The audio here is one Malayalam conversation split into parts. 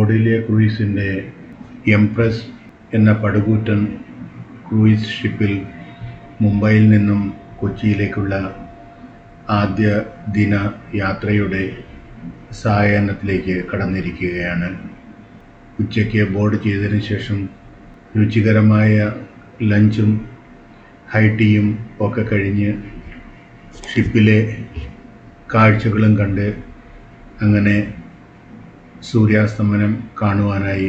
കോഡിലിയ ക്രൂയിസിൻ്റെ എംപ്രസ് എന്ന പടുകൂറ്റൻ ക്രൂയിസ് ഷിപ്പിൽ മുംബൈയിൽ നിന്നും കൊച്ചിയിലേക്കുള്ള ആദ്യ ദിന യാത്രയുടെ സായാഹ്നത്തിലേക്ക് കടന്നിരിക്കുകയാണ്. ഉച്ചയ്ക്ക് ബോർഡ് ചെയ്തതിനു ശേഷം രുചികരമായ ലഞ്ചും ഹൈ ടീയും ഒക്കെ കഴിഞ്ഞ് ഷിപ്പിലെ കാഴ്ചകളും കണ്ട് അങ്ങനെ സൂര്യാസ്തമനം കാണുവാനായി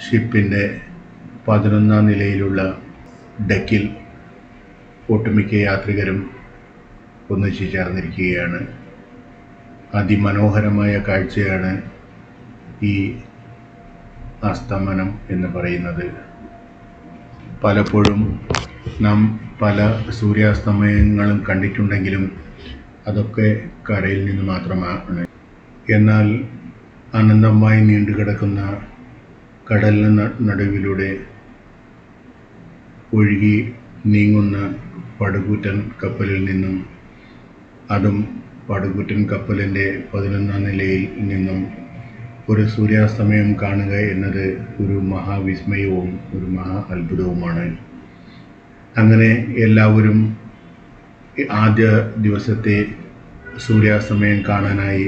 ഷിപ്പിൻ്റെ 11ാം നിലയിലുള്ള ഡെക്കിൽ ഒട്ടുമിക്ക യാത്രികരും ഒന്നിച്ചു ചേർന്നിരിക്കുകയാണ്. അതിമനോഹരമായ കാഴ്ചയാണ് ഈ അസ്തമനം എന്ന് പറയുന്നത്. പലപ്പോഴും നാം പല സൂര്യാസ്തമയങ്ങളും കണ്ടിട്ടുണ്ടെങ്കിലും അതൊക്കെ കരയിൽ നിന്ന് മാത്രമാണ്. എന്നാൽ അനന്തമായി നീണ്ടുകിടക്കുന്ന കടലിന് നടുവിലൂടെ ഒഴുകി നീങ്ങുന്ന പടുകൂറ്റൻ കപ്പലിൽ നിന്നും, അതും പടുകൂറ്റൻ കപ്പലിൻ്റെ 11ാം നിലയിൽ നിന്നും ഒരു സൂര്യാസ്തമയം കാണുക എന്നത് ഒരു മഹാവിസ്മയവും ഒരു മഹാ അത്ഭുതവുമാണ്. അങ്ങനെ എല്ലാവരും ആദ്യ ദിവസത്തെ സൂര്യാസ്തമയം കാണാനായി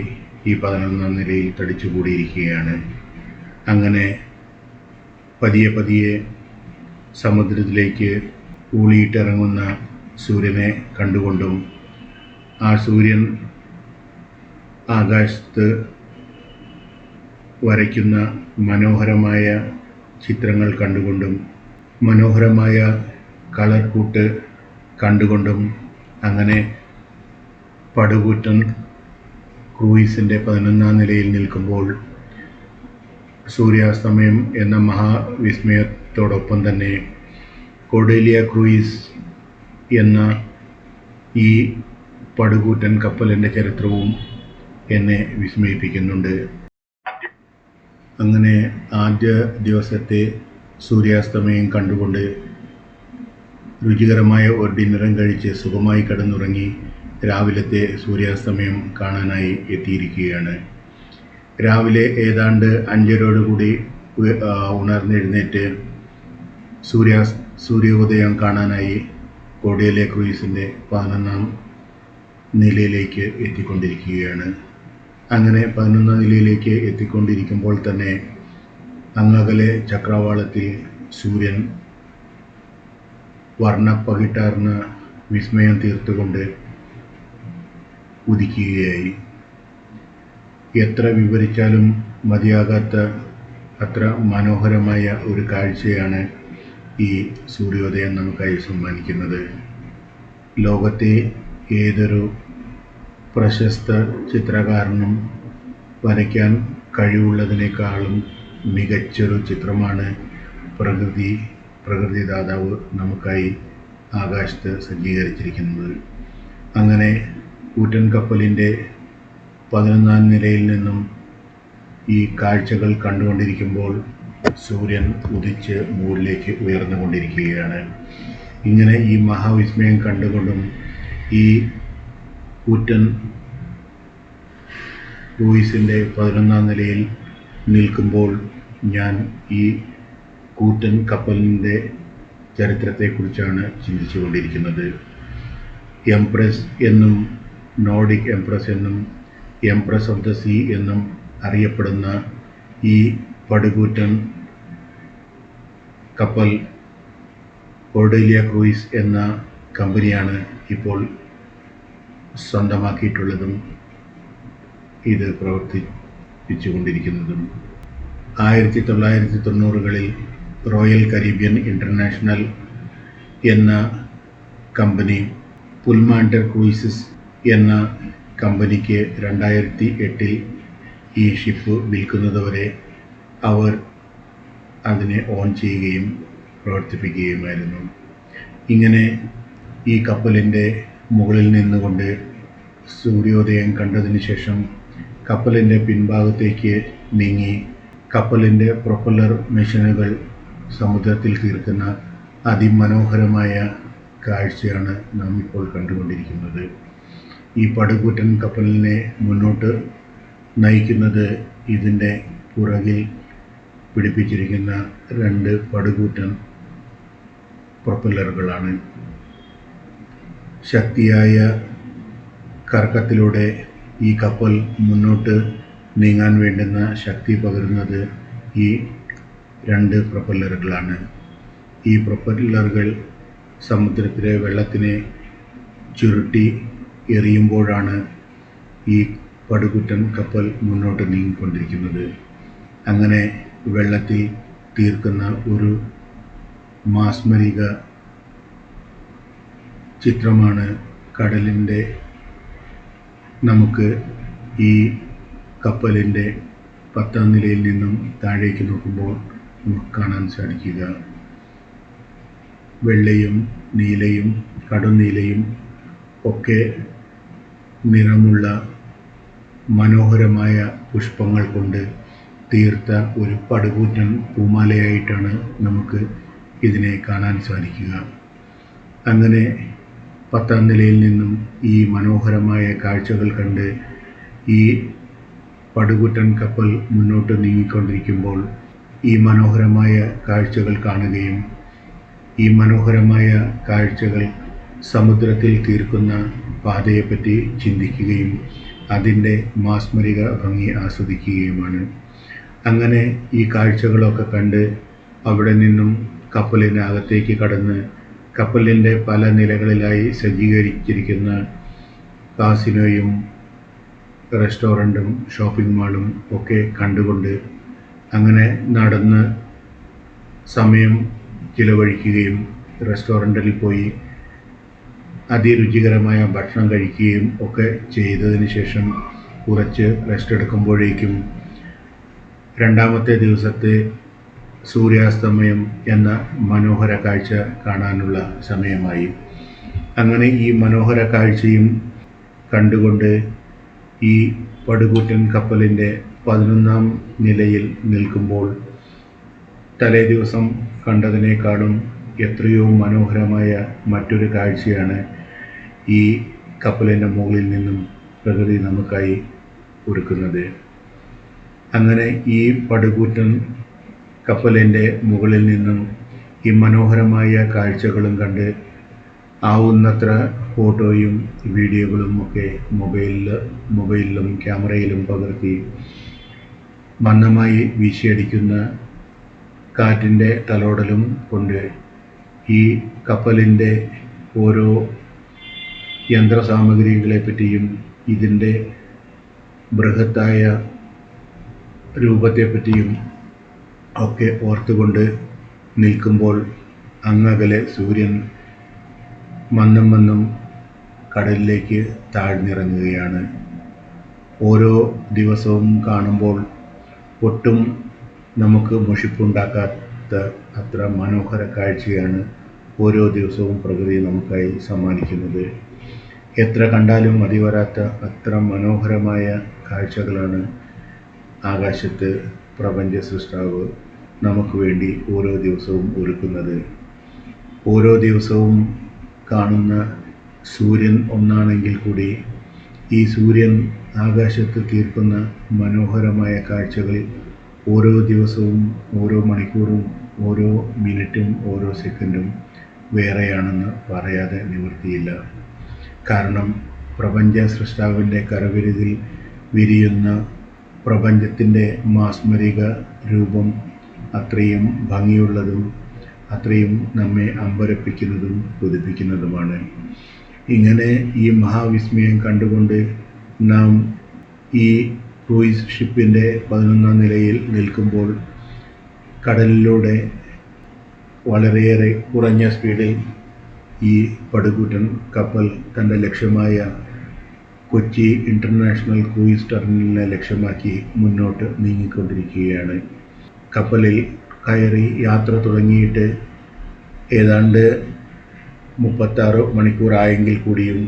ഈ 11ാം നിലയിൽ തടിച്ചുകൂടിയിരിക്കുകയാണ്. അങ്ങനെ പതിയെ പതിയെ സമുദ്രത്തിലേക്ക് ഊളിയിട്ടിറങ്ങുന്ന സൂര്യനെ കണ്ടുകൊണ്ടും ആ സൂര്യൻ ആകാശത്ത് വരയ്ക്കുന്ന മനോഹരമായ ചിത്രങ്ങൾ കണ്ടുകൊണ്ടും മനോഹരമായ കളർ കൂട്ട് കണ്ടുകൊണ്ടും അങ്ങനെ പടുകൂറ്റൻ ക്രൂയിസിൻ്റെ 11ാം നിലയിൽ നിൽക്കുമ്പോൾ സൂര്യാസ്തമയം എന്ന മഹാവിസ്മയത്തോടൊപ്പം തന്നെ കോഡിലിയ ക്രൂയിസ് എന്ന ഈ പടുകൂറ്റൻ കപ്പലിൻ്റെ ചരിത്രവും എന്നെ വിസ്മയിപ്പിക്കുന്നുണ്ട്. അങ്ങനെ ആദ്യ ദിവസത്തെ സൂര്യാസ്തമയം കണ്ടുകൊണ്ട് രുചികരമായ ഒരു ഡിന്നറും കഴിച്ച് സുഖമായി കിടന്നുറങ്ങി രാവിലത്തെ സൂര്യാസ്തമയം കാണാനായി എത്തിയിരിക്കുകയാണ്. രാവിലെ ഏതാണ്ട് 5:30 ഉണർന്നെഴുന്നേറ്റ് സൂര്യോദയം കാണാനായി കോഡിലിയ ക്രൂയിസിൻ്റെ 11ാം നിലയിലേക്ക് എത്തിക്കൊണ്ടിരിക്കുകയാണ്. അങ്ങനെ 11ാം നിലയിലേക്ക് എത്തിക്കൊണ്ടിരിക്കുമ്പോൾ തന്നെ അങ്ങകലെ ചക്രവാളത്തിൽ സൂര്യൻ വർണ്ണപ്പകിട്ടാർന്ന വിസ്മയം തീർത്തുകൊണ്ട് ഉദിക്കുകയായി. എത്ര വിവരിച്ചാലും മതിയാകാത്ത അത്ര മനോഹരമായ ഒരു കാഴ്ചയാണ് ഈ സൂര്യോദയം നമുക്കായി സമ്മാനിക്കുന്നത്. ലോകത്തെ ഏതൊരു പ്രശസ്ത ചിത്രകാരനും വരയ്ക്കാൻ കഴിവുള്ളതിനേക്കാളും മികച്ചൊരു ചിത്രമാണ് പ്രകൃതിദാതാവ് നമുക്കായി ആകാശത്ത് സജ്ജീകരിച്ചിരിക്കുന്നത്. അങ്ങനെ കൂറ്റൻ കപ്പലിൻ്റെ 11ാം നിലയിൽ നിന്നും ഈ കാഴ്ചകൾ കണ്ടുകൊണ്ടിരിക്കുമ്പോൾ സൂര്യൻ ഉദിച്ച് മുകളിലേക്ക് ഉയർന്നുകൊണ്ടിരിക്കുകയാണ്. ഇങ്ങനെ ഈ മഹാവിസ്മയം കണ്ടുകൊണ്ടും ഈ കൂറ്റൻ ക്രൂയിസിൻ്റെ 11ാം നിലയിൽ നിൽക്കുമ്പോൾ ഞാൻ ഈ കൂറ്റൻ കപ്പലിൻ്റെ ചരിത്രത്തെക്കുറിച്ചാണ് ചിന്തിച്ചുകൊണ്ടിരിക്കുന്നത്. എംപ്രസ് എന്നും നോർഡിക് എംപ്രസ് എന്നും എംപ്രസ് ഓഫ് ദ സീ എന്നും അറിയപ്പെടുന്ന ഈ പടുകൂറ്റൻ കപ്പൽ കോഡിലിയ ക്രൂയിസ് എന്ന കമ്പനിയാണ് ഇപ്പോൾ സ്വന്തമാക്കിയിട്ടുള്ളതും ഇത് പ്രവർത്തിപ്പിച്ചുകൊണ്ടിരിക്കുന്നതും. 1990കളിൽ റോയൽ കരീബിയൻ ഇൻ്റർനാഷണൽ എന്ന കമ്പനി പുൽമാൻഡർ ക്രൂയിസസ് എന്ന കമ്പനിക്ക് 2008 ഈ ഷിപ്പ് വിൽക്കുന്നതുവരെ അവർ അതിനെ ഓൺ ചെയ്യുകയും പ്രവർത്തിപ്പിക്കുകയുമായിരുന്നു. ഇങ്ങനെ ഈ കപ്പലിൻ്റെ മുകളിൽ നിന്നുകൊണ്ട് സൂര്യോദയം കണ്ടതിന് ശേഷം കപ്പലിൻ്റെ പിൻഭാഗത്തേക്ക് നീങ്ങി കപ്പലിൻ്റെ പ്രൊപ്പല്ലർ മെഷീനുകൾ സമുദ്രത്തിൽ തീർക്കുന്ന അതിമനോഹരമായ കാഴ്ചയാണ് നാം ഇപ്പോൾ കണ്ടുകൊണ്ടിരിക്കുന്നത്. ഈ പടുകൂറ്റൻ കപ്പലിനെ മുന്നോട്ട് നയിക്കുന്നത് ഇതിൻ്റെ പുറകിൽ പിടിപ്പിച്ചിരിക്കുന്ന 2 പടുകൂറ്റൻ പ്രൊപ്പല്ലറുകളാണ്. ശക്തിയായ കറക്കത്തിലൂടെ ഈ കപ്പൽ മുന്നോട്ട് നീങ്ങാൻ വേണ്ടുന്ന ശക്തി പകരുന്നത് ഈ 2 പ്രൊപ്പല്ലറുകളാണ്. ഈ പ്രൊപ്പല്ലറുകൾ സമുദ്രത്തിലെ വെള്ളത്തിനെ ചുരുട്ടി എറിയുമ്പോഴാണ് ഈ പടുകൂറ്റൻ കപ്പൽ മുന്നോട്ട് നീങ്ങിക്കൊണ്ടിരിക്കുന്നത്. അങ്ങനെ വെള്ളത്തിൽ തീർക്കുന്ന ഒരു മാസ്മരിക ചിത്രമാണ് കടലിൻ്റെ നമുക്ക് ഈ കപ്പലിൻ്റെ 10ാം നിലയിൽ നിന്നും താഴേക്ക് നോക്കുമ്പോൾ നമുക്ക് കാണാൻ സാധിക്കുക. വെള്ളയും നീലയും കടുനീലയും ഒക്കെ നിറമുള്ള മനോഹരമായ പുഷ്പങ്ങൾ കൊണ്ട് തീർത്ത ഒരു പടുകൂറ്റൻ പൂമാലയായിട്ടാണ് നമുക്ക് ഇതിനെ കാണാൻ സാധിക്കുക. അങ്ങനെ 10ാം നിലയിൽ നിന്നും ഈ മനോഹരമായ കാഴ്ചകൾ കണ്ട് ഈ പടുകൂറ്റൻ കപ്പൽ മുന്നോട്ട് നീങ്ങിക്കൊണ്ടിരിക്കുമ്പോൾ ഈ മനോഹരമായ കാഴ്ചകൾ കാണുകയും ഈ മനോഹരമായ കാഴ്ചകൾ സമുദ്രത്തിൽ തീർക്കുന്ന പാതയെപ്പറ്റി ചിന്തിക്കുകയും അതിൻ്റെ മാസ്മരിക ഭംഗി ആസ്വദിക്കുകയുമാണ്. അങ്ങനെ ഈ കാഴ്ചകളൊക്കെ കണ്ട് അവിടെ നിന്നും കപ്പലിനകത്തേക്ക് കടന്ന് കപ്പലിൻ്റെ പല നിലകളിലായി സജ്ജീകരിച്ചിരിക്കുന്ന കാസിനോയും റെസ്റ്റോറൻറ്റും ഷോപ്പിംഗ് മാളും ഒക്കെ കണ്ടുകൊണ്ട് അങ്ങനെ നടന്ന് സമയം ചിലവഴിക്കുകയും റെസ്റ്റോറൻറ്റിൽ പോയി അതിരുചികരമായ ഭക്ഷണം കഴിക്കുകയും ഒക്കെ ചെയ്തതിന് ശേഷം കുറച്ച് റെസ്റ്റ് എടുക്കുമ്പോഴേക്കും 2ാമത്തെ ദിവസത്തെ സൂര്യാസ്തമയം എന്ന മനോഹര കാഴ്ച കാണാനുള്ള സമയമായി. അങ്ങനെ ഈ മനോഹര കാഴ്ചയും കണ്ടുകൊണ്ട് ഈ പടുകൂറ്റൻ കപ്പലിൻ്റെ 11ാം നിലയിൽ നിൽക്കുമ്പോൾ തലേ ദിവസം കണ്ടതിനേക്കാളും എത്രയോ മനോഹരമായ മറ്റൊരു കാഴ്ചയാണ് ഈ കപ്പലിൻ്റെ മുകളിൽ നിന്നും പ്രകൃതി നമുക്കായി ഒരുക്കുന്നത്. അങ്ങനെ ഈ പടുകൂറ്റൻ കപ്പലിൻ്റെ മുകളിൽ നിന്നും ഈ മനോഹരമായ കാഴ്ചകളും കണ്ട് ആവുന്നത്ര ഫോട്ടോയും വീഡിയോകളും ഒക്കെ മൊബൈലിലും ക്യാമറയിലും പകർത്തി മന്ദമായി വീശിയടിക്കുന്ന കാറ്റിൻ്റെ തലോടലും കൊണ്ട് ഈ കപ്പലിൻ്റെ ഓരോ യന്ത്രസാമഗ്രികളെപ്പറ്റിയും ഇതിൻ്റെ ബൃഹത്തായ രൂപത്തെപ്പറ്റിയും ഒക്കെ ഓർത്തുകൊണ്ട് നിൽക്കുമ്പോൾ അങ്ങകലെ സൂര്യൻ മന്ദം കടലിലേക്ക് താഴ്ന്നിറങ്ങുകയാണ്. ഓരോ ദിവസവും കാണുമ്പോൾ ഒട്ടും നമുക്ക് മുഷിപ്പുണ്ടാക്കാത്ത അത്ര മനോഹര കാഴ്ചയാണ് ഓരോ ദിവസവും പ്രകൃതി നമുക്കായി സമ്മാനിക്കുന്നത്. എത്ര കണ്ടാലും മതിവരാത്ത അത്ര മനോഹരമായ കാഴ്ചകളാണ് ആകാശത്ത് പ്രപഞ്ച സൃഷ്ടാവ് നമുക്ക് വേണ്ടി ഓരോ ദിവസവും ഒരുക്കുന്നത്. ഓരോ ദിവസവും കാണുന്ന സൂര്യൻ ഒന്നാണെങ്കിൽ കൂടി ഈ സൂര്യൻ ആകാശത്ത് തീർക്കുന്ന മനോഹരമായ കാഴ്ചകൾ ഓരോ ദിവസവും ഓരോ മണിക്കൂറും ഓരോ മിനിറ്റും ഓരോ സെക്കൻഡും വേറെയാണെന്ന് പറയാതെ നിവൃത്തിയില്ല. കാരണം പ്രപഞ്ച സൃഷ്ടാവിൻ്റെ കരവിരുതിൽ വിരിയുന്ന പ്രപഞ്ചത്തിൻ്റെ മാസ്മരിക രൂപം അത്രയും ഭംഗിയുള്ളതും അത്രയും നമ്മെ അമ്പരപ്പിക്കുന്നതും കൊതിപ്പിക്കുന്നതുമാണ്. ഇങ്ങനെ ഈ മഹാവിസ്മയം കണ്ടുകൊണ്ട് നാം ഈ ക്രൂയിസ് ഷിപ്പിൻ്റെ 11ാം നിലയിൽ നിൽക്കുമ്പോൾ കടലിലൂടെ വളരെയേറെ കുറഞ്ഞ സ്പീഡിൽ ഈ പടുകൂറ്റൻ കപ്പൽ തൻ്റെ ലക്ഷ്യമായ കൊച്ചി ഇൻ്റർനാഷണൽ ക്രൂയിസ് ടെർമിനലിനെ ലക്ഷ്യമാക്കി മുന്നോട്ട് നീങ്ങിക്കൊണ്ടിരിക്കുകയാണ്. കപ്പലിൽ കയറി യാത്ര തുടങ്ങിയിട്ട് ഏതാണ്ട് 36 മണിക്കൂറായെങ്കിൽ കൂടിയും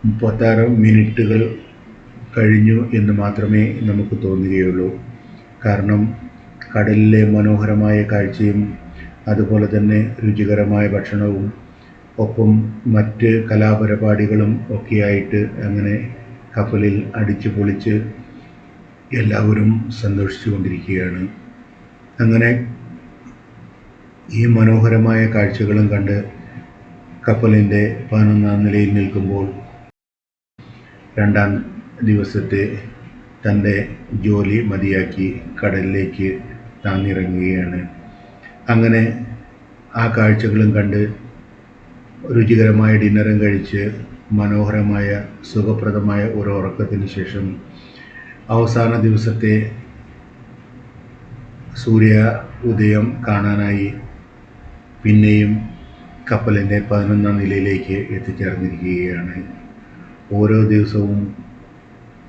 36 മിനിറ്റുകൾ കഴിഞ്ഞു എന്ന് മാത്രമേ നമുക്ക് തോന്നുകയുള്ളൂ. കാരണം കടലിലെ മനോഹരമായ കാഴ്ചയും അതുപോലെ തന്നെ രുചികരമായ ഭക്ഷണവും ഒപ്പം മറ്റ് കലാപരിപാടികളും ഒക്കെയായിട്ട് അങ്ങനെ കപ്പലിൽ അടിച്ചു പൊളിച്ച് എല്ലാവരും സന്തോഷിച്ചു കൊണ്ടിരിക്കുകയാണ്. അങ്ങനെ ഈ മനോഹരമായ കാഴ്ചകളും കണ്ട് കപ്പലിൻ്റെ 11ാം നിലയിൽ നിൽക്കുമ്പോൾ രണ്ടാം ദിവസത്തെ തൻ്റെ ജോലി മതിയാക്കി കടലിലേക്ക് താന്നിറങ്ങുകയാണ്. അങ്ങനെ ആ കാഴ്ചകളും കണ്ട് രുചികരമായ ഡിന്നറും കഴിച്ച് മനോഹരമായ സുഖപ്രദമായ ഒരു ഉറക്കത്തിന് ശേഷം അവസാന ദിവസത്തെ സൂര്യ ഉദയം കാണാനായി പിന്നെയും കപ്പലിൻ്റെ 11ാം നിലയിലേക്ക് എത്തിച്ചേർന്നിരിക്കുകയാണ്. ഓരോ ദിവസവും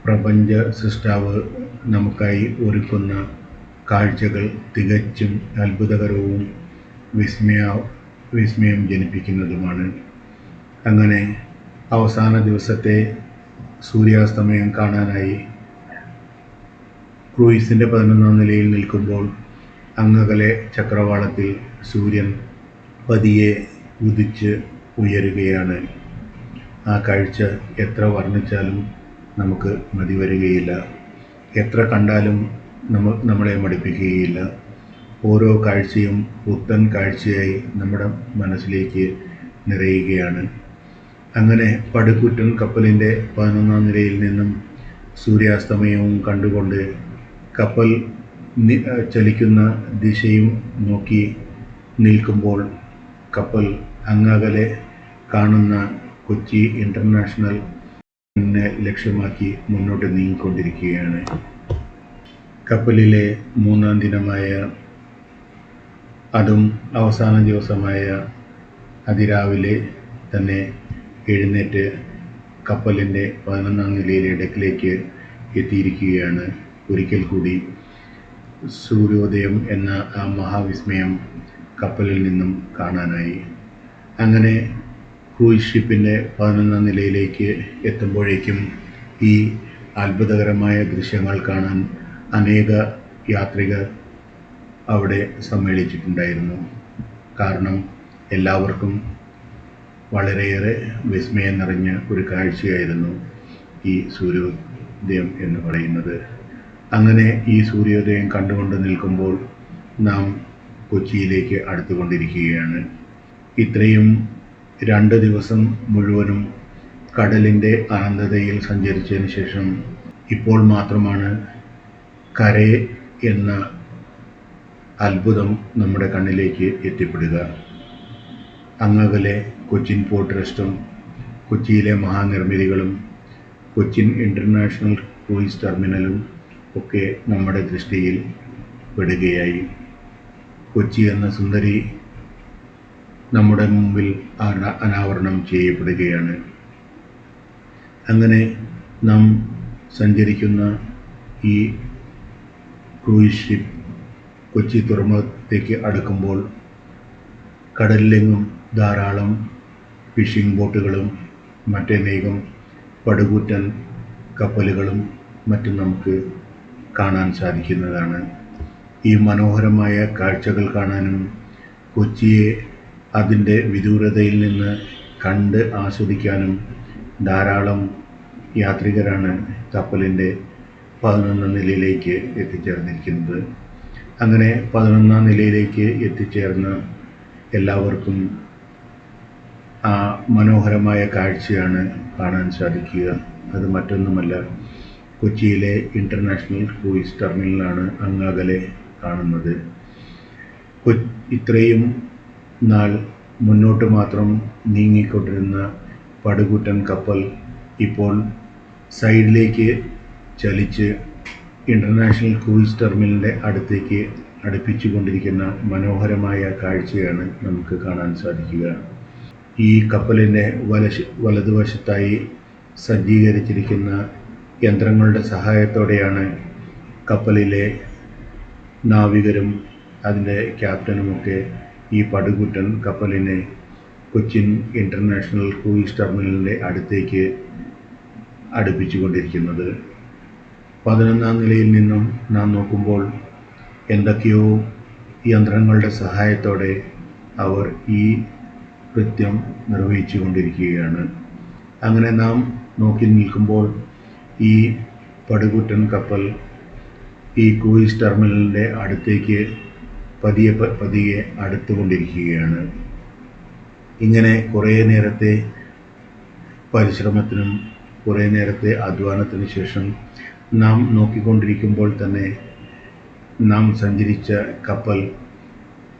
പ്രപഞ്ച സൃഷ്ടാവ് നമുക്കായി ഒരുക്കുന്ന കാഴ്ചകൾ തികച്ചും അത്ഭുതകരവും വിസ്മയം ജനിപ്പിക്കുന്നതുമാണ്. അങ്ങനെ അവസാന ദിവസത്തെ സൂര്യാസ്തമയം കാണാനായി ക്രൂയിസിൻ്റെ 11ാം നിലയിൽ നിൽക്കുമ്പോൾ അങ്ങകലെ ചക്രവാളത്തിൽ സൂര്യൻ പതിയെ ഉദിച്ച് ഉയരുകയാണ്. ആ കാഴ്ച എത്ര വർണ്ണിച്ചാലും നമുക്ക് മതി വരികയില്ല. എത്ര കണ്ടാലും നമ്മളെ മടുപ്പിക്കുകയില്ല. ഓരോ കാഴ്ചയും പുത്തൻ കാഴ്ചയായി നമ്മുടെ മനസ്സിലേക്ക് നിറയുകയാണ്. അങ്ങനെ പടുകൂറ്റൻ കപ്പലിൻ്റെ 11ാം നിലയിൽ നിന്നും സൂര്യാസ്തമയവും കണ്ടുകൊണ്ട് കപ്പൽ ചലിക്കുന്ന ദിശയും നോക്കി നിൽക്കുമ്പോൾ കപ്പൽ അങ്ങകലെ കാണുന്ന കൊച്ചി ഇൻ്റർനാഷണൽ ലക്ഷ്യമാക്കി മുന്നോട്ട് നീങ്ങിക്കൊണ്ടിരിക്കുകയാണ്. കപ്പലിലെ 3ാം ദിനമായ അതും അവസാന ദിവസമായ അതിരാവിലെ തന്നെ എഴുന്നേറ്റ് കപ്പലിൻ്റെ 11ാം നിലയിലെ ഡെക്കിലേക്ക് എത്തിയിരിക്കുകയാണ്. ഒരിക്കൽ കൂടി സൂര്യോദയം എന്ന ആ മഹാവിസ്മയം കപ്പലിൽ നിന്നും കാണാനായി. അങ്ങനെ ക്രൂയിസ് ഷിപ്പിൻ്റെ 11ാം നിലയിലേക്ക് എത്തുമ്പോഴേക്കും ഈ അത്ഭുതകരമായ ദൃശ്യങ്ങൾ കാണാൻ അനേക യാത്രികർ അവിടെ സമ്മേളിച്ചിട്ടുണ്ടായിരുന്നു. കാരണം എല്ലാവർക്കും വളരെയേറെ വിസ്മയം നിറഞ്ഞ ഒരു കാഴ്ചയായിരുന്നു ഈ സൂര്യോദയം എന്ന് പറയുന്നത്. അങ്ങനെ ഈ സൂര്യോദയം കണ്ടുകൊണ്ട് നിൽക്കുമ്പോൾ നാം കൊച്ചിയിലേക്ക് അടുത്തുകൊണ്ടിരിക്കുകയാണ്. ഇത്രയും 2 ദിവസം മുഴുവനും കടലിൻ്റെ അനന്തതയിൽ സഞ്ചരിച്ചതിന് ശേഷം ഇപ്പോൾ മാത്രമാണ് കര എന്ന അത്ഭുതം നമ്മുടെ കണ്ണിലേക്ക് എത്തിപ്പെടുക. അങ്ങകലെ കൊച്ചിൻ പോർട്ട് ട്രസ്റ്റും കൊച്ചിയിലെ മഹാനിർമ്മിതികളും കൊച്ചിൻ ഇൻ്റർനാഷണൽ ക്രൂയിസ് ടെർമിനലും ഒക്കെ നമ്മുടെ ദൃഷ്ടിയിൽ പെടുകയായി. കൊച്ചി എന്ന സുന്ദരി നമ്മുടെ മുമ്പിൽ അനാവരണം ചെയ്യപ്പെടുകയാണ്. അങ്ങനെ നാം സഞ്ചരിക്കുന്ന ഈ ക്രൂയിസ് ഷിപ്പ് കൊച്ചി തുറമുഖത്തേക്ക് അടുക്കുമ്പോൾ കടലിലെങ്ങും ധാരാളം ഫിഷിംഗ് ബോട്ടുകളും മറ്റനേകം പടുകൂറ്റൻ കപ്പലുകളും മറ്റും നമുക്ക് കാണാൻ സാധിക്കുന്നതാണ്. ഈ മനോഹരമായ കാഴ്ചകൾ കാണാനും കൊച്ചിയെ അതിൻ്റെ വിദൂരതയിൽ നിന്ന് കണ്ട് ആസ്വദിക്കാനും ധാരാളം യാത്രികരാണ് കപ്പലിൻ്റെ 11ാം നിലയിലേക്ക് എത്തിച്ചേർന്നിരിക്കുന്നത്. അങ്ങനെ 11ാം നിലയിലേക്ക് എത്തിച്ചേർന്ന എല്ലാവർക്കും ആ മനോഹരമായ കാഴ്ചയാണ് കാണാൻ സാധിക്കുക. അത് മറ്റൊന്നുമല്ല, കൊച്ചിയിലെ ഇൻ്റർനാഷണൽ ക്രൂയിസ് ടെർമിനലാണ് അങ്ങകലെ കാണുന്നത്. ഇത്രയും നാൾ മുന്നോട്ട് മാത്രം നീങ്ങിക്കൊണ്ടിരുന്ന പടുകൂറ്റൻ കപ്പൽ ഇപ്പോൾ സൈഡിലേക്ക് ചലിച്ച് ഇൻ്റർനാഷണൽ ക്രൂയിസ് ടെർമിനലിൻ്റെ അടുത്തേക്ക് അടുപ്പിച്ചു കൊണ്ടിരിക്കുന്ന മനോഹരമായ കാഴ്ചയാണ് നമുക്ക് കാണാൻ സാധിക്കുക. ഈ കപ്പലിൻ്റെ വലതുവശത്തായി സജ്ജീകരിച്ചിരിക്കുന്ന യന്ത്രങ്ങളുടെ സഹായത്തോടെയാണ് കപ്പലിലെ നാവികരും അതിൻ്റെ ക്യാപ്റ്റനുമൊക്കെ ഈ പടുകൂറ്റൻ കപ്പലിനെ കൊച്ചിൻ ഇൻ്റർനാഷണൽ ക്രൂയിസ് ടെർമിനലിൻ്റെ അടുത്തേക്ക് അടുപ്പിച്ചു കൊണ്ടിരിക്കുന്നത്. 11ാം നിലയിൽ നിന്നും നാം നോക്കുമ്പോൾ എന്തൊക്കെയോ യന്ത്രങ്ങളുടെ സഹായത്തോടെ അവർ ഈ കൃത്യം നിർവഹിച്ചു കൊണ്ടിരിക്കുകയാണ്. അങ്ങനെ നാം നോക്കി നിൽക്കുമ്പോൾ ഈ പടുകൂറ്റൻ കപ്പൽ ഈ ക്രൂയിസ് ടെർമിനലിൻ്റെ അടുത്തേക്ക് പതിയെ പതിയെ അടുത്തുകൊണ്ടിരിക്കുകയാണ്. ഇങ്ങനെ കുറേ നേരത്തെ പരിശ്രമത്തിനും കുറേ നേരത്തെ അധ്വാനത്തിന് ശേഷം നാം നോക്കിക്കൊണ്ടിരിക്കുമ്പോൾ തന്നെ നാം സഞ്ചരിച്ച കപ്പൽ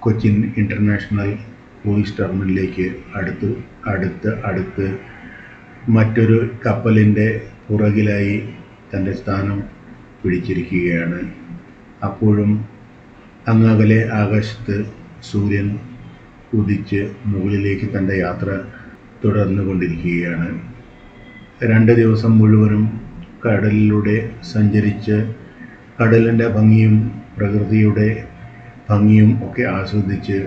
കൊച്ചിൻ ഇൻ്റർനാഷണൽ ക്രൂയിസ് ടെർമിനലിലേക്ക് അടുത്ത് മറ്റൊരു കപ്പലിൻ്റെ പുറകിലായി തൻ്റെ സ്ഥാനം പിടിച്ചിരിക്കുകയാണ്. അപ്പോഴും അങ്ങകലെ ആകാശത്ത് സൂര്യൻ ഉദിച്ച് മുകളിലേക്ക് തൻ്റെ യാത്ര തുടർന്നുകൊണ്ടിരിക്കുകയാണ്. 2 ദിവസം മുഴുവനും കടലിലൂടെ സഞ്ചരിച്ച് കടലിൻ്റെ ഭംഗിയും പ്രകൃതിയുടെ ഭംഗിയും ഒക്കെ ആസ്വദിച്ച്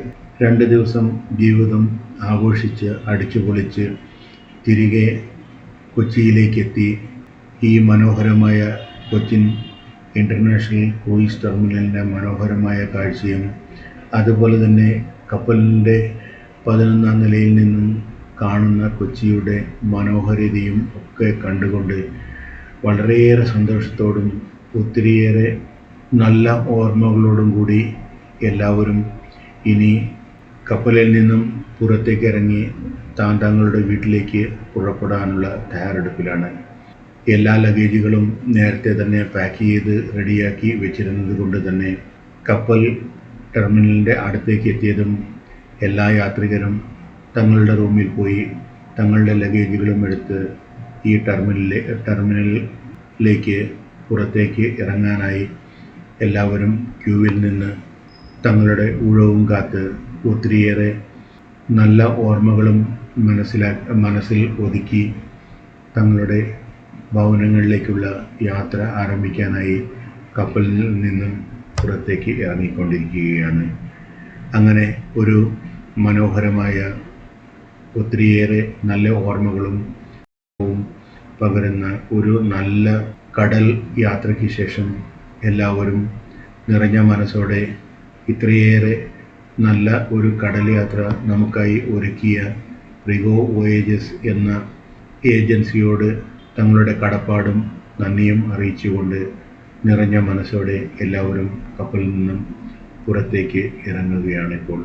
2 ദിവസം ജീവിതം ആഘോഷിച്ച് അടിച്ചുപൊളിച്ച് തിരികെ കൊച്ചിയിലേക്കെത്തി ഈ മനോഹരമായ കൊച്ചിൻ ഇൻ്റർനാഷണൽ ക്രൂയിസ് ടെർമിനലിൻ്റെ മനോഹരമായ കാഴ്ചയും അതുപോലെ തന്നെ കപ്പലിൻ്റെ 11ാം നിലയിൽ നിന്നും കാണുന്ന കൊച്ചിയുടെ മനോഹാരിതയും ഒക്കെ കണ്ടുകൊണ്ട് വളരെയേറെ സന്തോഷത്തോടും ഒത്തിരിയേറെ നല്ല ഓർമ്മകളോടും കൂടി എല്ലാവരും ഇനി കപ്പലിൽ നിന്നും പുറത്തേക്ക് ഇറങ്ങി തങ്ങളുടെ വീട്ടിലേക്ക് പുറപ്പെടാനുള്ള തയ്യാറെടുപ്പിലാണ്. എല്ലാ ലഗേജുകളും നേരത്തെ തന്നെ പാക്ക് ചെയ്ത് റെഡിയാക്കി വെച്ചിരുന്നത് കൊണ്ട് തന്നെ കപ്പൽ ടെർമിനലിൻ്റെ അടുത്തേക്ക് എത്തിയതും എല്ലാ യാത്രികരും തങ്ങളുടെ റൂമിൽ പോയി തങ്ങളുടെ ലഗേജുകളും എടുത്ത് ഈ ടെർമിനലിലേക്ക് പുറത്തേക്ക് ഇറങ്ങാനായി എല്ലാവരും ക്യൂവിൽ നിന്ന് തങ്ങളുടെ ഊഴവും കാത്ത് ഒത്തിരിയേറെ നല്ല ഓർമ്മകളും മനസ്സിൽ ഒതുക്കി തങ്ങളുടെ ഭവനങ്ങളിലേക്കുള്ള യാത്ര ആരംഭിക്കാനായി കപ്പലിൽ നിന്നും പുറത്തേക്ക് ഇറങ്ങിക്കൊണ്ടിരിക്കുകയാണ്. അങ്ങനെ ഒരു മനോഹരമായ ഒത്തിരിയേറെ നല്ല ഓർമ്മകളും പകരുന്ന ഒരു നല്ല കടൽ യാത്രയ്ക്ക് ശേഷം എല്ലാവരും നിറഞ്ഞ മനസ്സോടെ ഇത്രയേറെ നല്ല ഒരു കടൽ യാത്ര നമുക്കായി ഒരുക്കിയ റിഗോ വോയേജസ് എന്ന ഏജൻസിയോട് തങ്ങളുടെ കടപ്പാടും നന്ദിയും അറിയിച്ചുകൊണ്ട് നിറഞ്ഞ മനസ്സോടെ എല്ലാവരും കപ്പലിൽ നിന്നും പുറത്തേക്ക് ഇറങ്ങുകയാണിപ്പോൾ.